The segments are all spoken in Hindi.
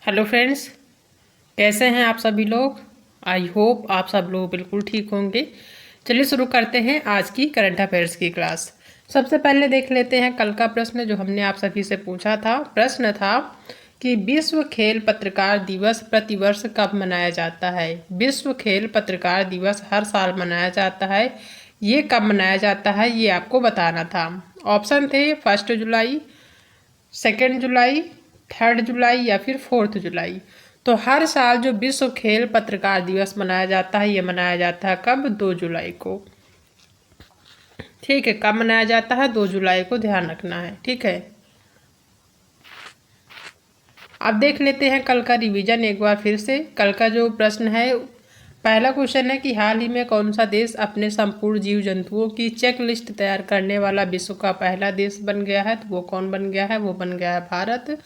हेलो फ्रेंड्स, कैसे हैं आप सभी लोग। आई होप आप सब लोग बिल्कुल ठीक होंगे। चलिए शुरू करते हैं आज की करंट अफेयर्स की क्लास। सबसे पहले देख लेते हैं कल का प्रश्न जो हमने आप सभी से पूछा था। प्रश्न था कि विश्व खेल पत्रकार दिवस प्रतिवर्ष कब मनाया जाता है। विश्व खेल पत्रकार दिवस हर साल मनाया जाता है। ये कब मनाया जाता है ये आपको बताना था। ऑप्शन थे 1 जुलाई, 2 जुलाई, 3 जुलाई या फिर 4 जुलाई। तो हर साल जो विश्व खेल पत्रकार दिवस मनाया जाता है ये मनाया जाता है कब? 2 जुलाई को। ठीक है, कब मनाया जाता है? 2 जुलाई को, ध्यान रखना है। ठीक है, अब देख लेते हैं कल का रिवीजन एक बार फिर से। कल का जो प्रश्न है, पहला क्वेश्चन है कि हाल ही में कौन सा देश अपने संपूर्ण जीव जंतुओं की चेक लिस्ट तैयार करने वाला विश्व का पहला देश बन गया है। तो वो कौन बन गया है? वो बन गया है भारत।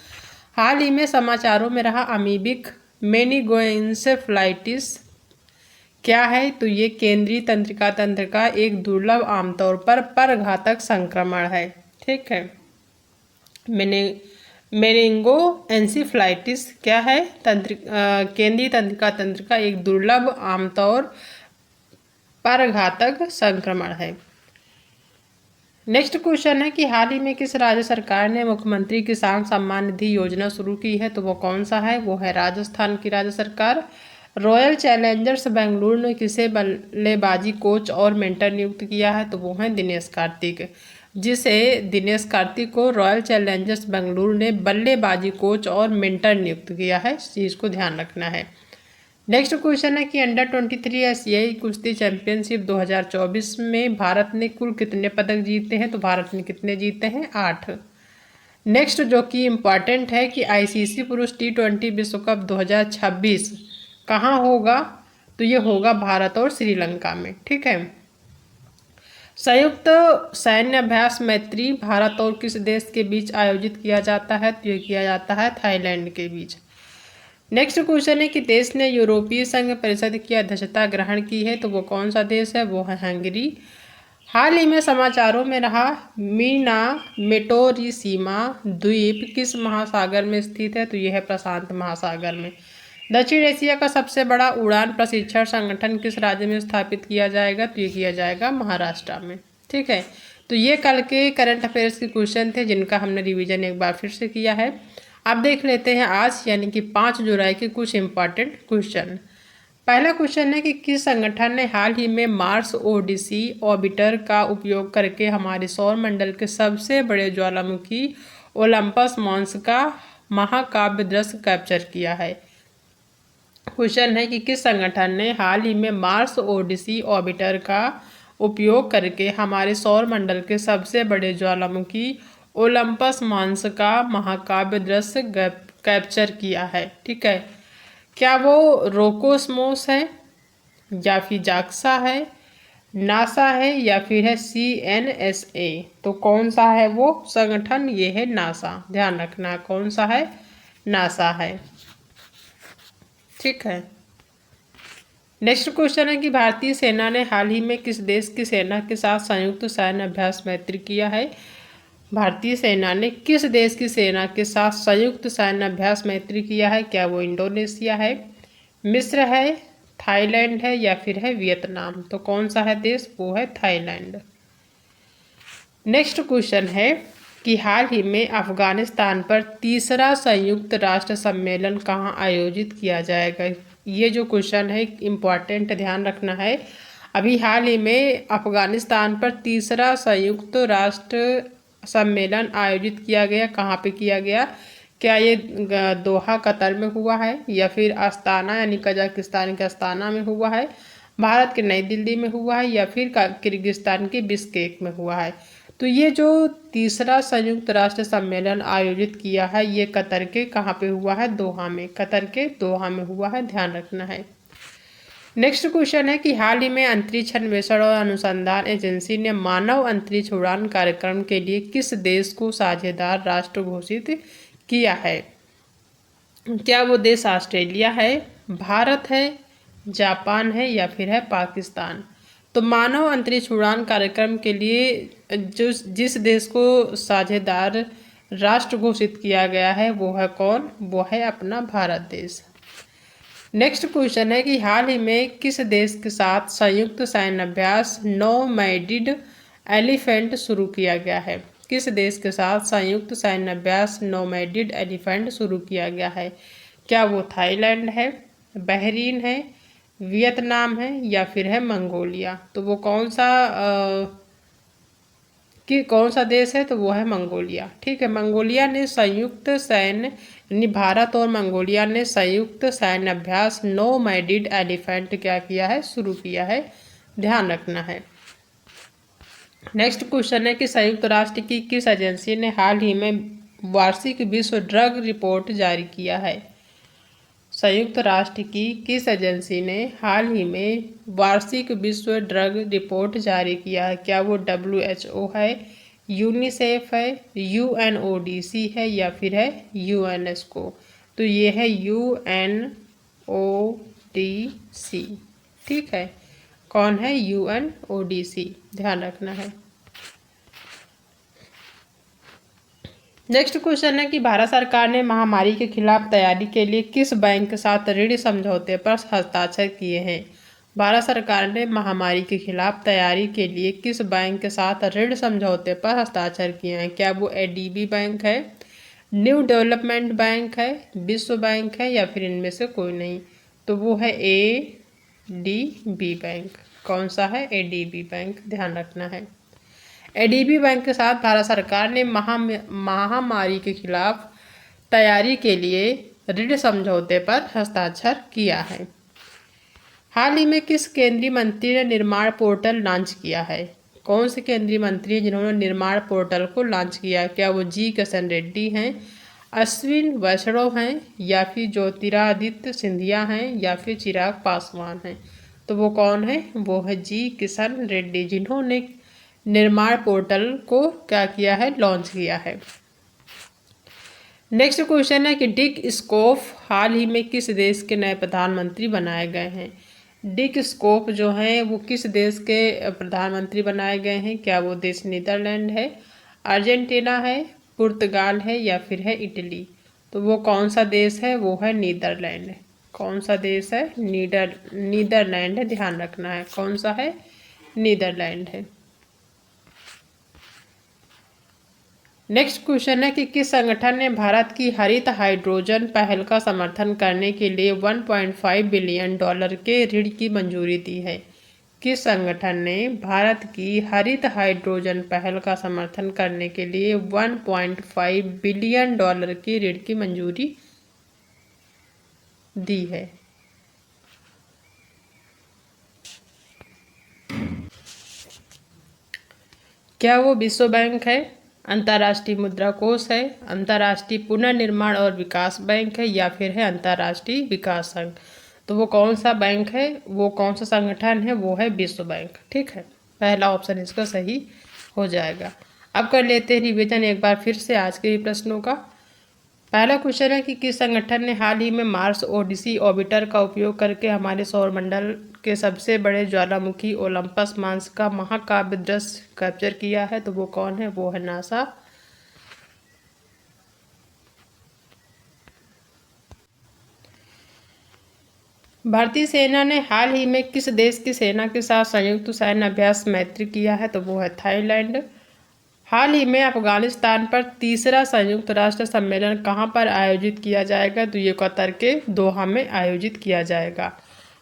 हाल ही में समाचारों में रहा अमीबिक मेनिंगोएन्सेफलाइटिस क्या है? तो ये केंद्रीय तंत्रिका तंत्र का एक दुर्लभ, आमतौर पर परघातक संक्रमण है। ठीक है, मेनिंगो एंसीफ्लाइटिस क्या है? केंद्रीय तंत्रिका तंत्र का एक दुर्लभ, आमतौर पर घातक संक्रमण है। नेक्स्ट क्वेश्चन है कि हाल ही में किस राज्य सरकार ने मुख्यमंत्री किसान सम्मान निधि योजना शुरू की है। तो वो कौन सा है? वो है राजस्थान की राज्य सरकार। रॉयल चैलेंजर्स बेंगलुरु ने किसे बल्लेबाजी कोच और मेंटर नियुक्त किया है? तो वो है दिनेश कार्तिक। दिनेश कार्तिक को रॉयल चैलेंजर्स बेंगलुरु ने बल्लेबाजी कोच और मेंटर नियुक्त किया है। इस चीज़ को ध्यान रखना है। नेक्स्ट क्वेश्चन है कि अंडर-23 एशियाई कुश्ती चैंपियनशिप 2024 में भारत ने कुल कितने पदक जीते हैं? तो भारत ने कितने जीते हैं? 8। नेक्स्ट जो कि इम्पॉर्टेंट है कि आईसीसी पुरुष T20 विश्व कप 2026 कहाँ होगा? तो ये होगा भारत और श्रीलंका में। ठीक है, संयुक्त सैन्य अभ्यास मैत्री भारत और किस देश के बीच आयोजित किया जाता है? तो ये किया जाता है थाईलैंड के बीच। नेक्स्ट क्वेश्चन है कि देश ने यूरोपीय संघ परिषद की अध्यक्षता ग्रहण की है। तो वो कौन सा देश है? वो है हंगरी। हाल ही में समाचारों में रहा मीना मेटोरिसीमा द्वीप किस महासागर में स्थित है? तो यह है प्रशांत महासागर में। दक्षिण एशिया का सबसे बड़ा उड़ान प्रशिक्षण संगठन किस राज्य में स्थापित किया जाएगा? तो ये किया जाएगा महाराष्ट्र में। ठीक है, तो ये कल के करंट अफेयर्स के क्वेश्चन थे जिनका हमने रिवीजन एक बार फिर से किया है। अब देख लेते हैं आज यानी कि 5 जुलाई के कुछ इम्पॉर्टेंट क्वेश्चन। पहला क्वेश्चन है कि किस संगठन ने हाल ही में मार्स ओडिसी ऑर्बिटर का उपयोग करके हमारे सौर मंडल के सबसे बड़े ज्वालामुखी ओलंपस मॉन्स का महाकाव्य दृश्य कैप्चर किया है? क्वेश्चन है कि किस संगठन ने हाल ही में मार्स ओडिसी ऑर्बिटर का उपयोग करके हमारे सौर मंडल के सबसे बड़े ज्वालामुखी ओलंपस मॉन्स का महाकाव्य दृश्य कैप्चर किया है? ठीक है, क्या वो रोकोस्मोस है या फिर जाक्सा है, नासा है या फिर है CNSA? तो कौन सा है वो संगठन? ये है नासा। ध्यान रखना कौन सा है? नासा है। ठीक है, नेक्स्ट क्वेश्चन है कि भारतीय सेना ने हाल ही में किस देश की सेना के साथ संयुक्त सैन्य अभ्यास मैत्री किया है? भारतीय सेना ने किस देश की सेना के साथ संयुक्त सैन्य अभ्यास मैत्री किया है? क्या वो इंडोनेशिया है, मिस्र है, थाईलैंड है या फिर है वियतनाम? तो कौन सा है देश? वो है थाईलैंड। नेक्स्ट क्वेश्चन है कि हाल ही में अफगानिस्तान पर तीसरा संयुक्त राष्ट्र सम्मेलन कहाँ आयोजित किया जाएगा? ये जो क्वेश्चन है इम्पॉर्टेंट, ध्यान रखना है। अभी हाल ही में अफगानिस्तान पर तीसरा संयुक्त राष्ट्र सम्मेलन आयोजित किया गया। कहाँ पे किया गया? क्या ये दोहा कतर में हुआ है या फिर अस्ताना यानी कजाकिस्तान के अस्ताना में हुआ है, भारत के नई दिल्ली में हुआ है या फिर किर्गिस्तान के बिश्केक में हुआ है? तो ये जो तीसरा संयुक्त राष्ट्र सम्मेलन आयोजित किया है ये कतर के कहाँ पे हुआ है? दोहा में। कतर के दोहा में हुआ है, ध्यान रखना है। नेक्स्ट क्वेश्चन है कि हाल ही में अंतरिक्ष अन्वेषण और अनुसंधान एजेंसी ने मानव अंतरिक्ष उड़ान कार्यक्रम के लिए किस देश को साझेदार राष्ट्र घोषित किया है? क्या वो देश ऑस्ट्रेलिया है, भारत है, जापान है या फिर है पाकिस्तान? तो मानव अंतरिक्ष उड़ान कार्यक्रम के लिए जिस देश को साझेदार राष्ट्र घोषित किया गया है वो है कौन? वो है अपना भारत देश। नेक्स्ट क्वेश्चन है कि हाल ही में किस देश के साथ संयुक्त सैन्य अभ्यास नोमैडिड एलिफेंट शुरू किया गया है? किस देश के साथ संयुक्त सैन्य अभ्यास नोमैडिड एलिफेंट शुरू किया गया है? क्या वो थाईलैंड है, बहरीन है, वियतनाम है या फिर है मंगोलिया? तो वो कौन सा देश है? तो वो है मंगोलिया। ठीक है, मंगोलिया ने संयुक्त सैन्य यानी भारत और मंगोलिया ने संयुक्त सैन्य अभ्यास नोमैडिड एलिफेंट क्या किया है? शुरू किया है, ध्यान रखना है। नेक्स्ट क्वेश्चन है कि संयुक्त राष्ट्र की किस एजेंसी ने हाल ही में वार्षिक विश्व ड्रग रिपोर्ट जारी किया है? संयुक्त राष्ट्र की किस एजेंसी ने हाल ही में वार्षिक विश्व ड्रग रिपोर्ट जारी किया है? क्या वो WHO है, यूनिसेफ है, UNODC है या फिर है UNESCO? तो ये है UNODC। ठीक है, कौन है? UNODC, ध्यान रखना है। नेक्स्ट क्वेश्चन है कि भारत सरकार ने महामारी के खिलाफ तैयारी के लिए किस बैंक के साथ ऋण समझौते पर हस्ताक्षर किए हैं? भारत सरकार ने महामारी के खिलाफ तैयारी के लिए किस बैंक के साथ ऋण समझौते पर हस्ताक्षर किए हैं? क्या वो ADB बैंक है, न्यू डेवलपमेंट बैंक है, विश्व बैंक है या फिर इनमें से कोई नहीं? तो वो है ADB बैंक। कौन सा है? ADB बैंक, ध्यान रखना है। ADB बैंक के साथ भारत सरकार ने महामारी के खिलाफ तैयारी के लिए ऋण समझौते पर हस्ताक्षर किया है। हाल ही में किस केंद्रीय मंत्री ने निर्माण पोर्टल लॉन्च किया है? कौन से केंद्रीय मंत्री हैं जिन्होंने निर्माण पोर्टल को लॉन्च किया? क्या वो जी किशन रेड्डी हैं, अश्विन वैष्णव हैं या फिर ज्योतिरादित्य सिंधिया हैं या फिर चिराग पासवान हैं? तो वो कौन है? वो है जी किशन रेड्डी, जिन्होंने निर्माण पोर्टल को क्या किया है? लॉन्च किया है। नेक्स्ट क्वेश्चन है कि डिक स्कोफ हाल ही में किस देश के नए प्रधानमंत्री बनाए गए हैं? डिक स्कोफ जो हैं वो किस देश के प्रधानमंत्री बनाए गए हैं? क्या वो देश नीदरलैंड है, अर्जेंटीना है, पुर्तगाल है या फिर है इटली? तो वो कौन सा देश है? वो है नीदरलैंड। कौन सा देश है? नीदरलैंड है, ध्यान रखना है। कौन सा है? नीदरलैंड है। नेक्स्ट क्वेश्चन है कि किस संगठन ने भारत की हरित हाइड्रोजन पहल का समर्थन करने के लिए $1.5 बिलियन के ऋण की मंजूरी दी है? किस संगठन ने भारत की हरित हाइड्रोजन पहल का समर्थन करने के लिए $1.5 बिलियन की ऋण की मंजूरी दी है? क्या वो विश्व बैंक है, अंतर्राष्ट्रीय मुद्रा कोष है, अंतर्राष्ट्रीय पुनर्निर्माण और विकास बैंक है या फिर है अंतर्राष्ट्रीय विकास संघ? तो वो कौन सा बैंक है? वो कौन सा संगठन है? वो है विश्व बैंक। ठीक है, पहला ऑप्शन इसका सही हो जाएगा। अब कर लेते हैं रिवीजन एक बार फिर से आज के प्रश्नों का। पहला क्वेश्चन है कि किस संगठन ने हाल ही में मार्स ओडिसी ऑर्बिटर का उपयोग करके हमारे सौरमंडल के सबसे बड़े ज्वालामुखी ओलंपस मांस का महाकाव्य दृश्य कैप्चर किया है? तो वो कौन है? वो है नासा। भारतीय सेना ने हाल ही में किस देश की सेना के साथ संयुक्त सैन्य अभ्यास मैत्री किया है? तो वो है थाईलैंड। हाल ही में अफगानिस्तान पर तीसरा संयुक्त राष्ट्र सम्मेलन कहां पर आयोजित किया जाएगा? तो ये कतर के दोहा में आयोजित किया जाएगा।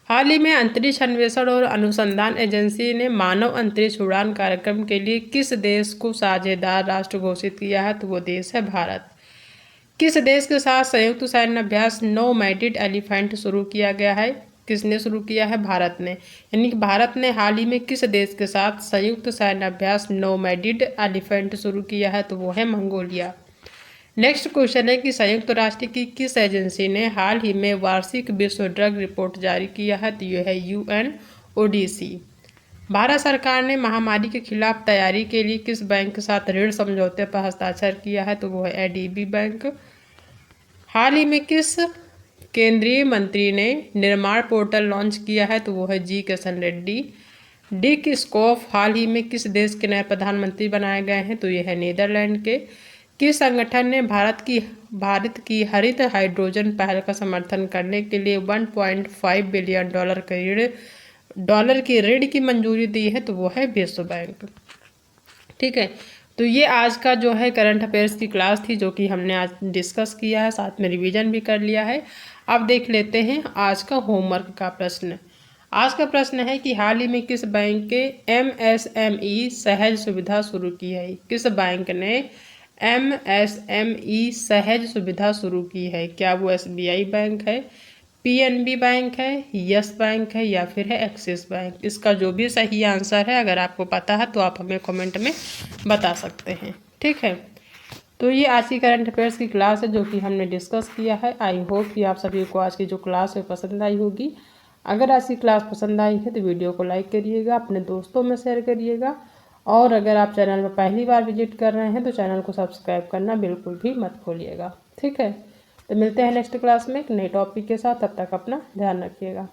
हाल ही में अंतरिक्ष अन्वेषण और अनुसंधान एजेंसी ने मानव अंतरिक्ष उड़ान कार्यक्रम के लिए किस देश को साझेदार राष्ट्र घोषित किया है? तो वो देश है भारत। किस देश के साथ संयुक्त सैन्य अभ्यास नोमैडिड एलिफेंट शुरू किया गया है? किसने शुरू किया है? भारत ने। यानी कि भारत ने हाल ही में किस देश के साथ संयुक्त सैन्य अभ्यास नोमैडिड एलिफेंट शुरू किया है? तो वो है मंगोलिया। नेक्स्ट क्वेश्चन है कि संयुक्त राष्ट्र की किस एजेंसी ने हाल ही में वार्षिक विश्व ड्रग रिपोर्ट जारी किया है? तो यह है UNODC। भारत सरकार ने महामारी के खिलाफ तैयारी के लिए किस बैंक के साथ ऋण समझौते पर हस्ताक्षर किया है? तो वो है ADB बैंक। हाल ही में किस केंद्रीय मंत्री ने निर्माण पोर्टल लॉन्च किया है? तो वो है जी किशन रेड्डी। डिक स्कोफ हाल ही में किस देश के नए प्रधानमंत्री बनाए गए हैं? तो ये है नीदरलैंड के। किस संगठन ने भारत की हरित हाइड्रोजन पहल का समर्थन करने के लिए 1.5 बिलियन डॉलर की ऋण की मंजूरी दी है? तो वो है विश्व बैंक। ठीक है, तो ये आज का जो है करंट अफेयर्स की क्लास थी, जो कि हमने आज डिस्कस किया है, साथ में रिवीजन भी कर लिया है। अब देख लेते हैं आज का होमवर्क का प्रश्न। आज का प्रश्न है कि हाल ही में किस बैंक के MSME सहज सुविधा शुरू की है? किस बैंक ने MSME सहज सुविधा शुरू की है? क्या वो SBI बैंक है, PNB बैंक है, यस बैंक है, या फिर है एक्सिस बैंक? इसका जो भी सही आंसर है, अगर आपको पता है तो आप हमें कमेंट में बता सकते हैं। ठीक है, तो ये आज की करंट अफेयर्स की क्लास है जो कि हमने डिस्कस किया है। आई होप कि आप सभी को आज की जो क्लास है पसंद आई होगी। अगर आज की क्लास पसंद आई है तो वीडियो को लाइक करिएगा, अपने दोस्तों में शेयर करिएगा, और अगर आप चैनल पर पहली बार विजिट कर रहे हैं तो चैनल को सब्सक्राइब करना बिल्कुल भी मत भूलिएगा। ठीक है, तो मिलते हैं नेक्स्ट क्लास में एक नए टॉपिक के साथ। तब तक अपना ध्यान रखिएगा।